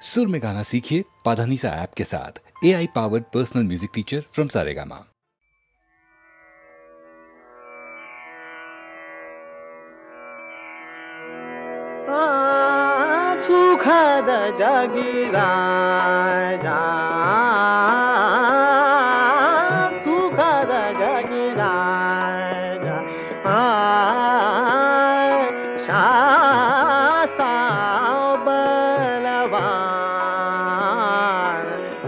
सुर में गाना सीखिए पाधानीसा ऐप के साथ। AI powered personal music teacher from Saregama. सुखद जगिरा जा, सुखद जगिरा जा, शास्ता बलवान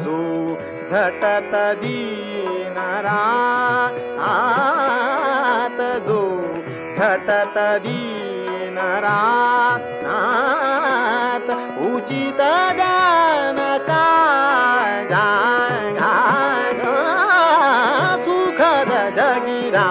जो झटत दीन रात, जो झटत दीन रात उचित ज्ञान का सुखद जगिरा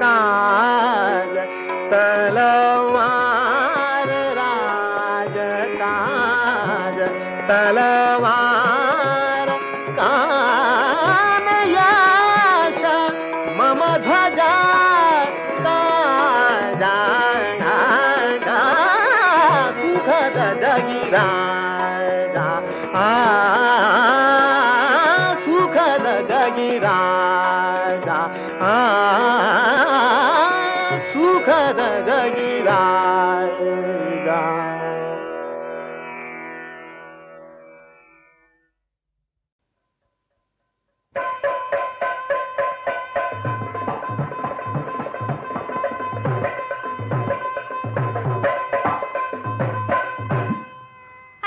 राजकाज तलवार, राजकाज तलवार कान यश मम ध्वजा ताजा सुखद जगिरा सुखद जगिरा सुखद जगिरा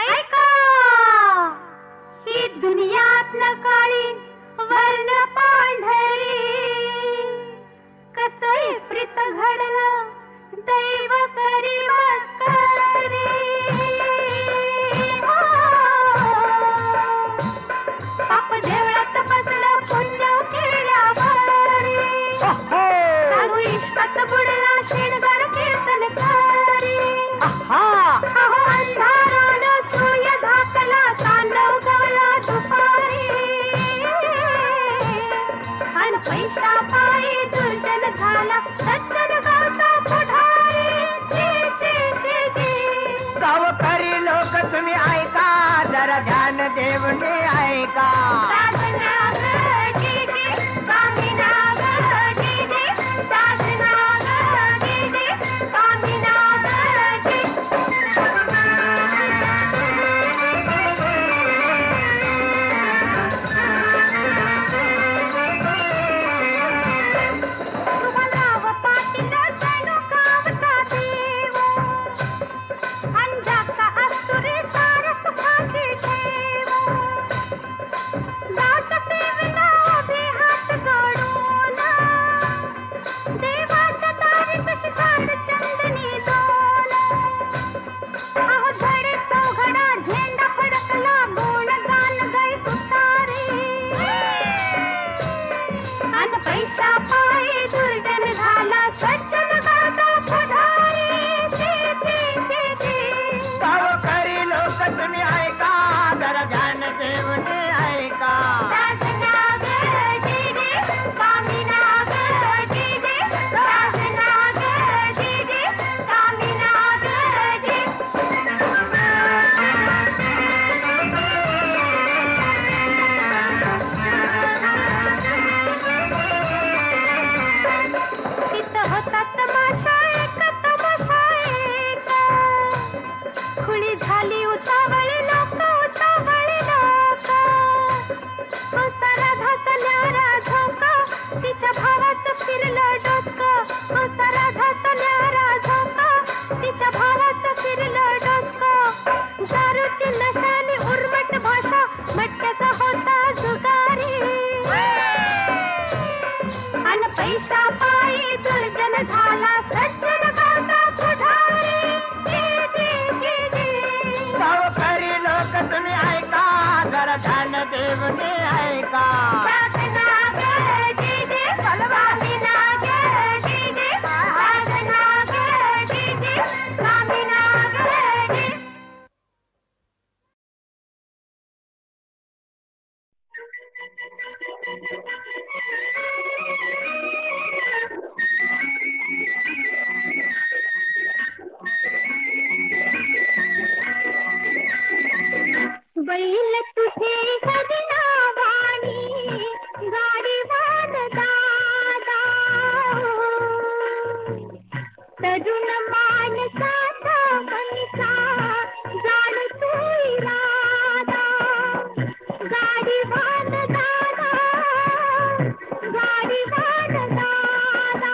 ऐका ही दुनियात न काळी वर्ण पांढरी, कसई प्रीत घडलं दैव करी मस्करी, पाप देवळात बसलं पुण्य केल्यावरी, साधू इश्कात बुडला शिणगार कीर्तनकारी, अंधारानं सूर्य झाकला तांडव गवला दुपारी, अन पैसा पायी दुर्जन झाला सज्जन गावचा पुढारी, गावकरी लोक तुम्ही ऐका, जरा ध्यान देऊन ऐका. झाली उतावळी लोक उतावळी लोक सारा घासल्यारा झोका तिच्या भावाचं फिरलं डोकं सारा घासल्यारा झोका तिच्या भावाचं फिरलं डोकं दारूची नशानी उर्मट भाषा मटक्याचा होता जुगारी अन पैसा पायी दुर्जन झाला सज्जन गावचा पुढारी गावकरी लोक तुम्ही ऐका जरा ध्यान देवने ऐका बैल तुझे सजना वाणी गाडी वाद दादा तरुण माणसाचा मनसा जाण तू इरादा गाडी वाद दादा गाडी वाद दादा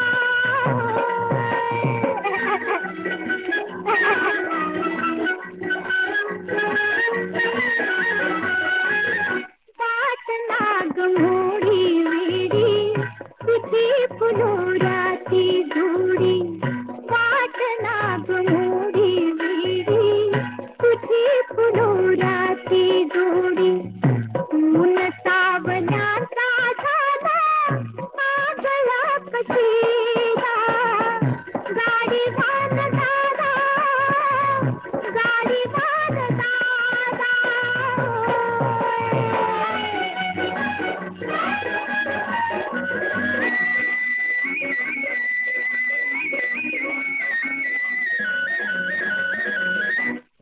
गमोडी वेडी तुझी फुलोराची जोडी वाटना गमोडी वेडी तुझी फुलोराची जोडी ऊन सावल्याचा झाला आगळा कशीला गाडी वाद दादा गाडी वाद दादा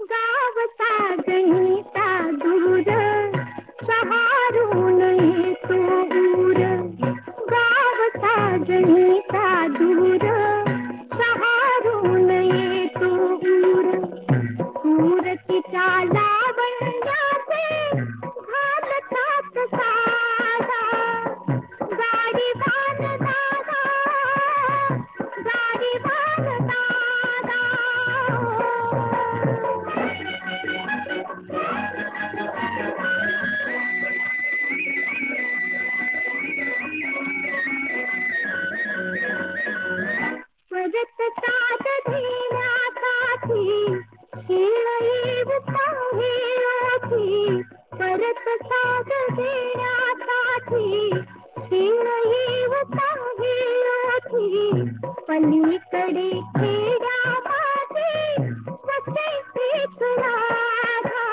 गावचा गणिता दूर सहारून येतो दूर गावचा गणिता दूर सहारून येतो दूर सूरतीच्या लावण्याचे घालतात साधा गाडी बाण दादा गाडी बाण दादा परत साथ देण्यासाठी खेळ पाहिली परत साथ देण्यासाठी खेळ पाहिली पलीकडे खेड्या माझे वसे राधा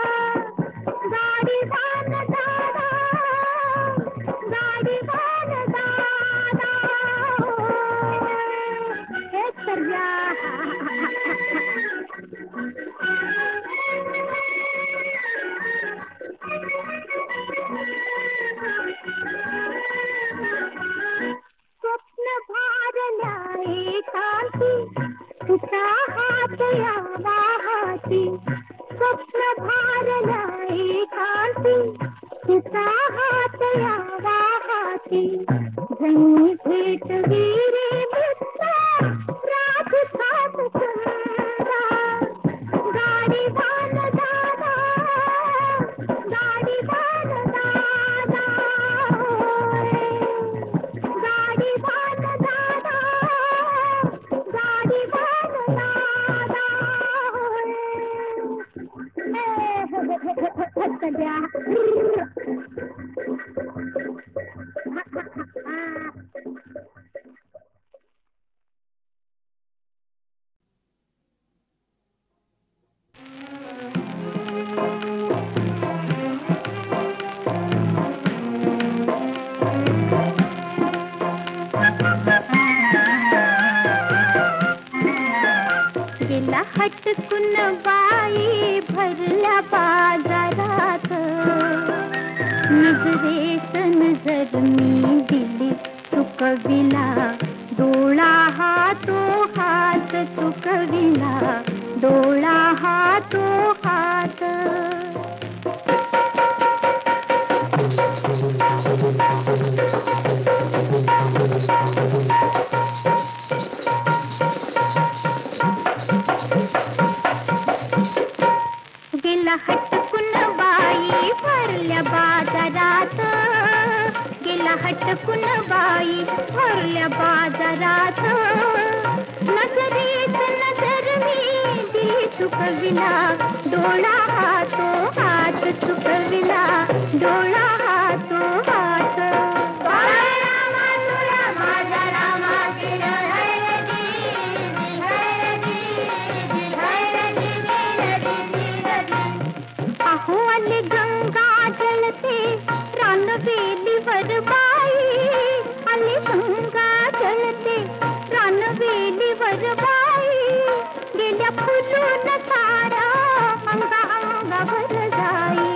गाडी बाण दादा गाडी बाण दादा हे सर्या स्वप्न भारल्या एकांती तुझा हात यावा हाती स्वप्न भारल्या एकांती तुझा हात यावा हाती जणी भेट वीरे मित्रा राधिकात चंदा गाडी बाण दादा गाडी बाण दादा गाडी बाण दादा गाडी बाण दादा सध्या गेला हटकून बाई भरल्या बाजारात नजरेत नजर मी दिली चुकविला डोळा हात चुकविला डोळा हात गेला हटकून बाई भरल्या बाजारात, गेला हटकून बाई भरल्या बाजारात. नजरेत नजर मी दिली चुकविला, डोळा हातो हात चुकविला, डोळा हातो हात. अहो आले गंगा जळते रानवेलीवर बाई, आले गंगा जळते रानवेलीवर बाई. गेल्या फुलून सारा अंगा अंगावर जाई,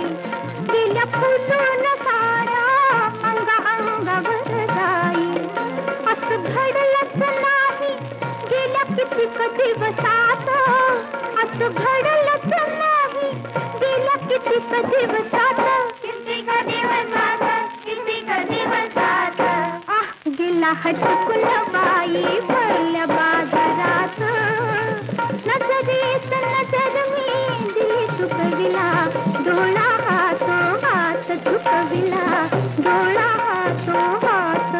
गेल्या फुलून सारा अंगा अंगावर जाई. असं घडलंच नाही गेल्या कितीक दिवसात, असं घडलंच नाही गेल्या कितीक दिवसात, कितीक दिवसात, कितीक दिवसात. गेला हटकून बाई भरल्या बाजारात. नजरेत नजर मी दिली चुकविला, डोळा हातो हात चुकविला, डोळा हातो हात.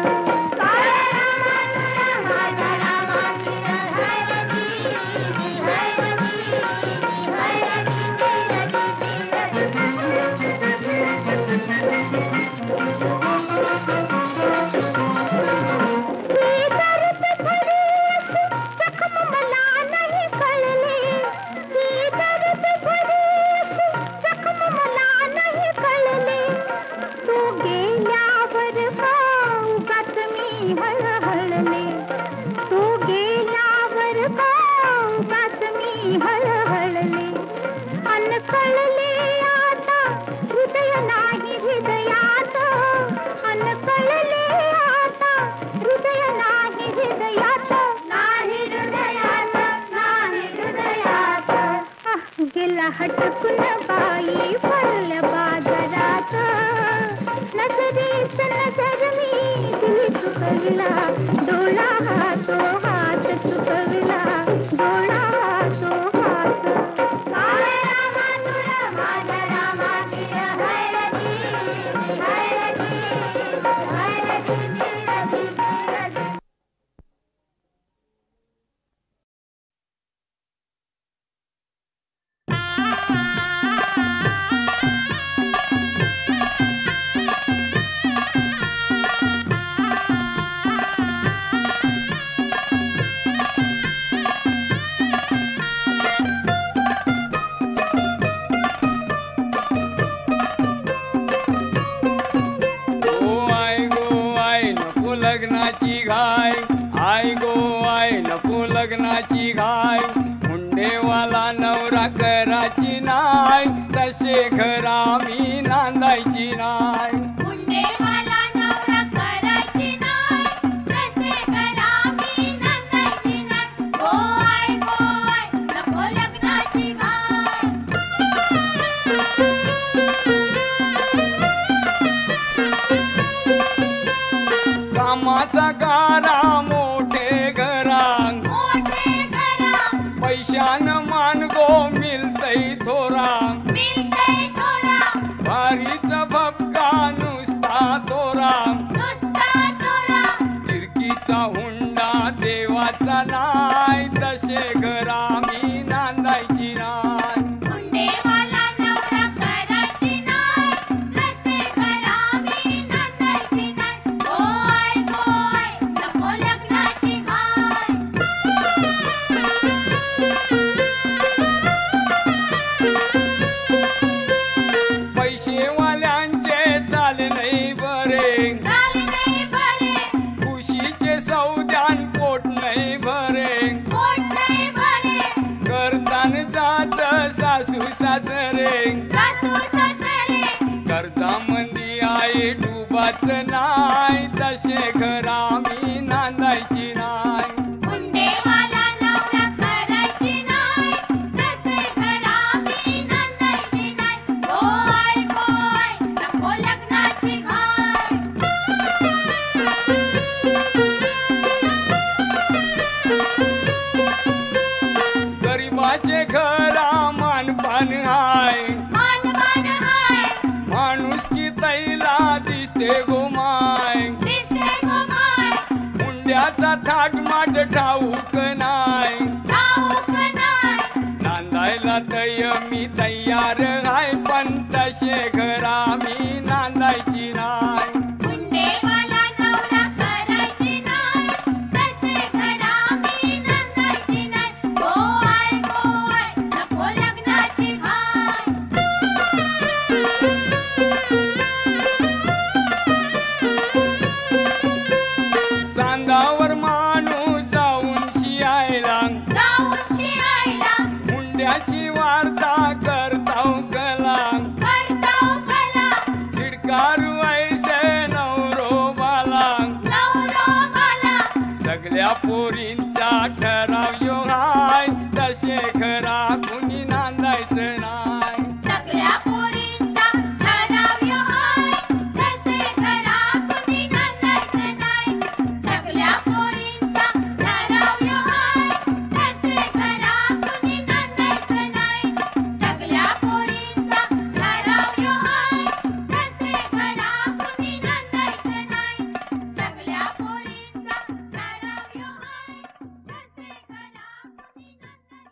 गेला हटकून बाई भरल्या बाजारात. नजरेत नजर मी दिली चुकविला, डोळा हातो हात चुकविला, डोळा हातो हात. लग्नाची घाय, आई गो आई नको लग्नाची घाय. मुंडेवाला नवरा कराची नाय, तसे घरा मी नांदायची नाय. मुंडेवाला नवरा करायची नाय, तसे घरा मी नांदायची नाय. गो आय नको लग्नाची घाय. कामाचा गारा मोठे घरा, मोठे घरा पैशानं मान गो मिलतई थोरा. मिलतय थोरा, भारीच भपका नुसता तोरा. नुसता तोरा, तिरकीचा हुंडा देवाचा नाय, तसे घरा मी नांदायची नाय. मुंडेवाला नवरा करायची नाय, तसे घरा मी नांदायची नाय. गो आय नको लग्नाची घाय. पैसेवाल्यांचे चाल नाही बरे, चाल नाही बरे, खुशीचे सौद्यान पोट नाही भरे. पोट नाही भरे, करतान जाच सासू सासरे. सासू सासरे, कर्जा मंदी आहे डुबाच नाय, तसे घरा मी नांदायची नाय. मुंडेवाला नवरा करायची नाय, तसे घरा मी नांदायची नाय. गो आय नको लग्नाची घाय. गरीबाचे घरा मानपान हाय, दिसते गोमाय दिसते गोमाय मुंड्याचा थाट माट ठाऊक नाय ठाऊक नाय नांदायला तय मी तयार हाय पण तसे घरा मी नांदायची नाय मुंडेवाला नवरा करायची नाय तसे घरा मी नांदायची नाय गोवाय गोवाय नको लग्नाची घाय चांदावर माणूस जाऊन शियायला जाऊन शियायला मुंड्याची वार्ता करताव कला करताव कला चिडकारू ऐसे नवरोबाला नवरोबाला सगळ्या पोरींचा ठराव यो हाय तसे खरा कुणी नांदायचं नाय सगळ्या पोरींचा ठराव यो हाय तसे घरा कुणी नांदायचं नाय सगळ्या पोरींचा ठराव यो हाय तसे घरा कुणी नांदायचं नाय सगळ्या पोरींचा ठराव यो हाय तसे घरा कुणी नांदायचं नाय सगळ्या पोरींचा ठराव यो हाय तसे घरा कुणी नांदायचं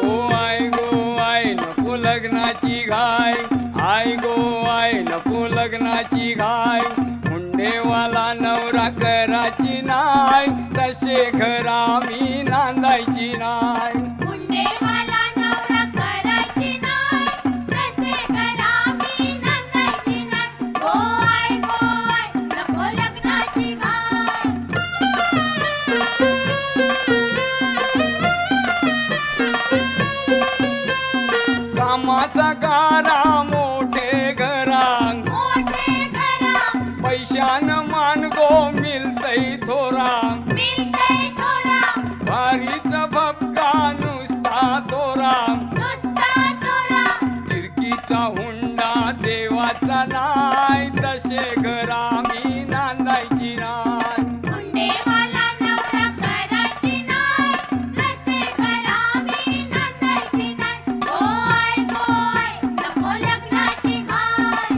नाय गो आय नको लग्नाची घाय आय गो आय नको लग्नाची घाय मुंडेवाला नवरा कराची नाय तसे खरा मी नांदायची नाय मुंडेवाला नवरा करायची नाय तसे घरा मी नांदायची नाय गोवाय गोवाय नको लग्नाची घाय कामाचा गारा मोठे घरा मोठे घरा पैशानं मान गो मिलतई थोरा मिलतय थोरा भारीच भपका नुसता तोरा नुसता थोरा तिरकीचा हुंडा देवाचा नाय तसे घरा मी नांदायची नाय मुंडेवाला नवरा करायची नाय तसे घरा मी नांदायची नाय गोवाय गोवाय नको लग्नाची घाय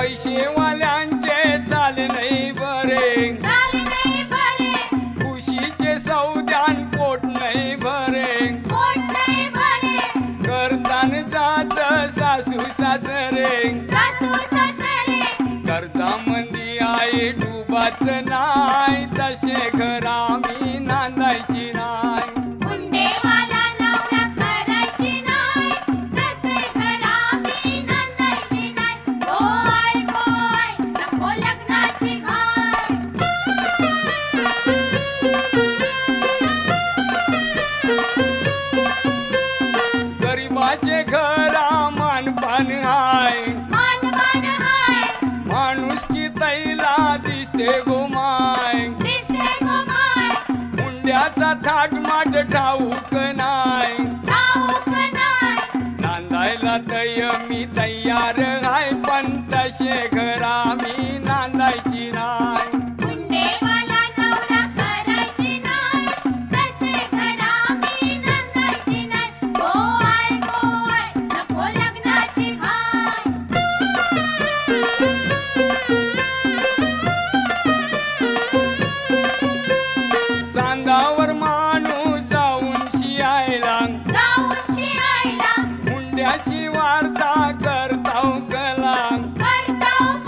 पैसेवाल्यांचे चाले नाही बरे चाल नाही बरे खुशीचे सौद्यान पोट नाही भरे पोट नाही भरे करतान जाच सासू सासरे सासू सासरे कर्जामंदी आहे डुबाच नाय तसे घरा मी नांदायची नाय मुंडेवाला नवरा करायची नाय तसे घरा मी नांदायची नाय गोवाय गोवाय नको लग्नाची घाय गरीबाचे घरा मानपान हाय मानवान हाय माणूस की तैला दिसते गोमाय दिसते गोमाय मुंड्याचा थाट माट ठाऊक नाय ठाऊक नाय नांदायला तय मी तयार हाय पण तसे घरा मी नांदायची नाय मुंडेवाला नवरा करायची नाय तसे घरा मी नांदायची नाय गोवाय गोवाय नको लग्नाची घाय चांदावर माणूस जाऊन शियायला जाऊन शियायला मुंड्याची वार्ता करताव कला करताव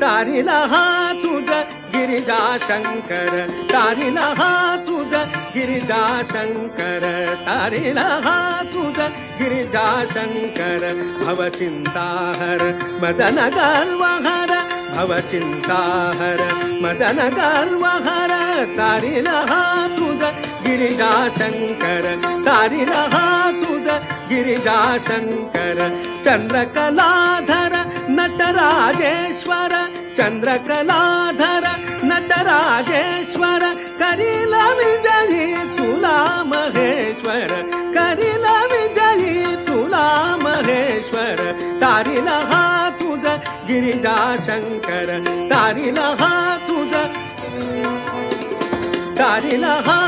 तारीला हा तुझ गिरिजा शंकर, तारीला हा तुझ गिरिजा शंकर, तारीला हा तुझ गिरिजा शंकर. भवचिंताहर मदन गल्वहर, भवचिंताहर मदन गल्वहर. तारीला हा तुझ गिरिजा शंकर, तारीला हा तुझ गिरिजा शंकर. चंद्रकलाधर नटराजेश्वर, चंद्रकलाधर नटराजेश्वर. करील विजयी तुला महेश्वर, करील विजयी तुला महेश्वर. तारीला हा तुझ गिरिजा शंकर, तारीला हा तुझ, तारीला हा.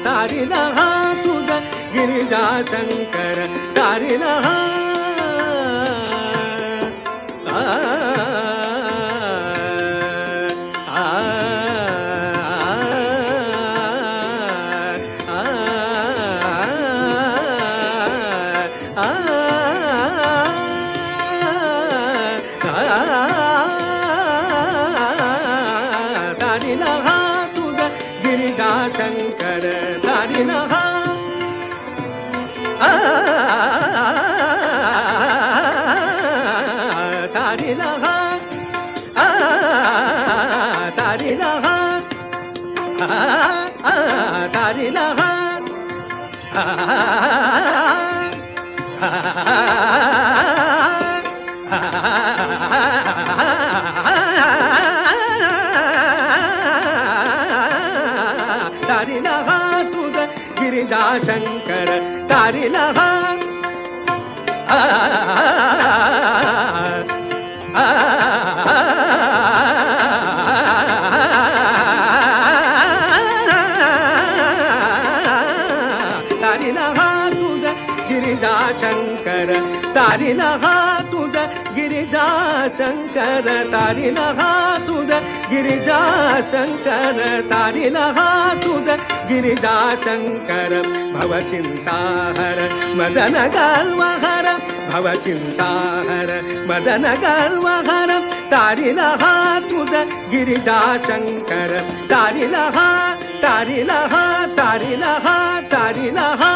तारीला हा तुझ गिरिजा शंकर, तारीला हा. तारीला हा तुझ गिरिजा शंकर, तारीला हा. तारीला हा, तारीला हा, तारीला हा. तारीला हा तुझ गिरिजा शंकर, तारीला हा. तारीला हा तुझ गिरिजा शंकर, तारीला हा तुझ गिरिजा शंकर, तारीला हा तुझ गिरिजा शंकर, तारीला हा तुझ गिरिजा शंकर. भवचिंताहर मदन गल्वहर, भवचिंताहर मदन गल्वहर. तारीला हा तुझ गिरिजा शंकर, तारीला हा, तारीला हा, तारीला हा, तारीला हा.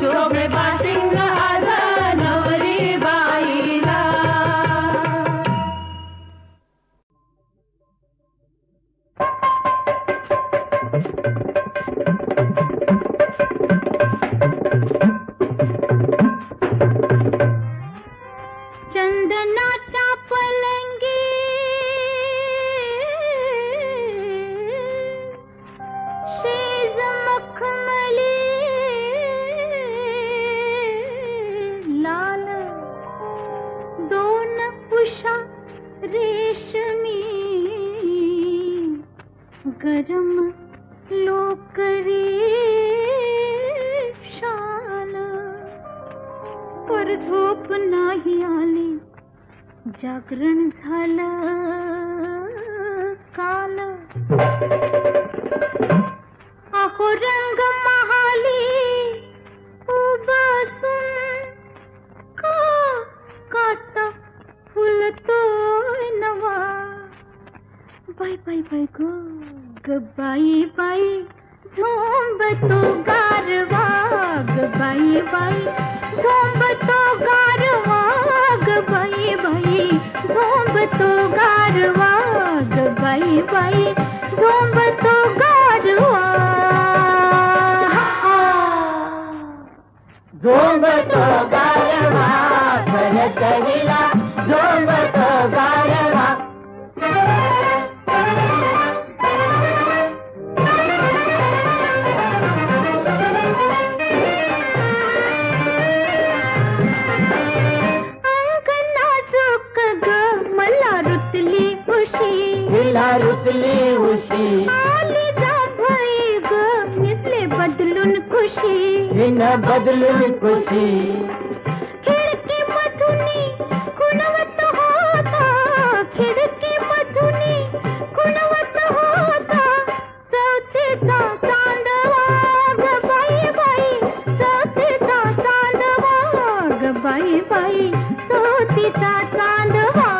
शोभे बाशिंग आज नवरी बाईला. चंदनाच्या पलंगी शेज मखमली लाल दोन उषा रेशमी गरम लोकरी शाल पर झोप नाही आली जागरण झालं काल. अहो रंग महाली उभासून काता फुलतोय नवा. बाई बाई बाई ग बाई बाई झोंबतो गारवा ग बाई बाई झोंबतो गारवा ग बाई बाई झोंबतो गारवा ग बाई बाई झोंबतो गारवा. झोंबतो गारवा खरचरीला झोंबतो गारवा. रुतली उशी आली जाभई ग निसले बदलून खुशी न बदलून खुशी. खिडकी मधुनी कुणवत होता खिडकी मधुनी कुणवत होता चौथीचा चांदवा ग बाई बाई चौथीचा चांदवा ग बाई बाई चौथीचा चांदवा.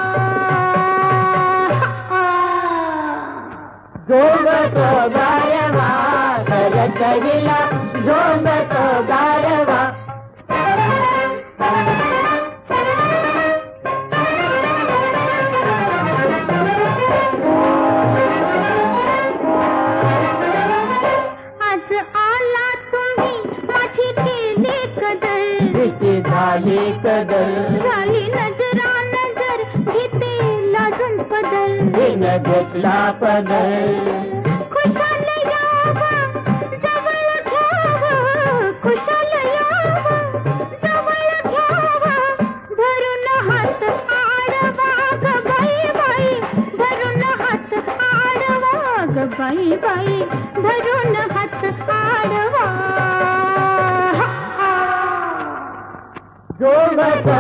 झोंबतो गारवा खरचरीला झोंबतो गारवा. आज आला तुम्ही माझी केली कदर झाली कदर झाली नजरा नजर घेते लाजून पदर न घेतला पदर. खुशाल यावं जवळ घ्यावं खुशाल यावं जवळ घ्यावं धरून हात आडवा ग बाई बाई धरून हात आडवा ग बाई बाई धरून हात आडवा. झोंबतो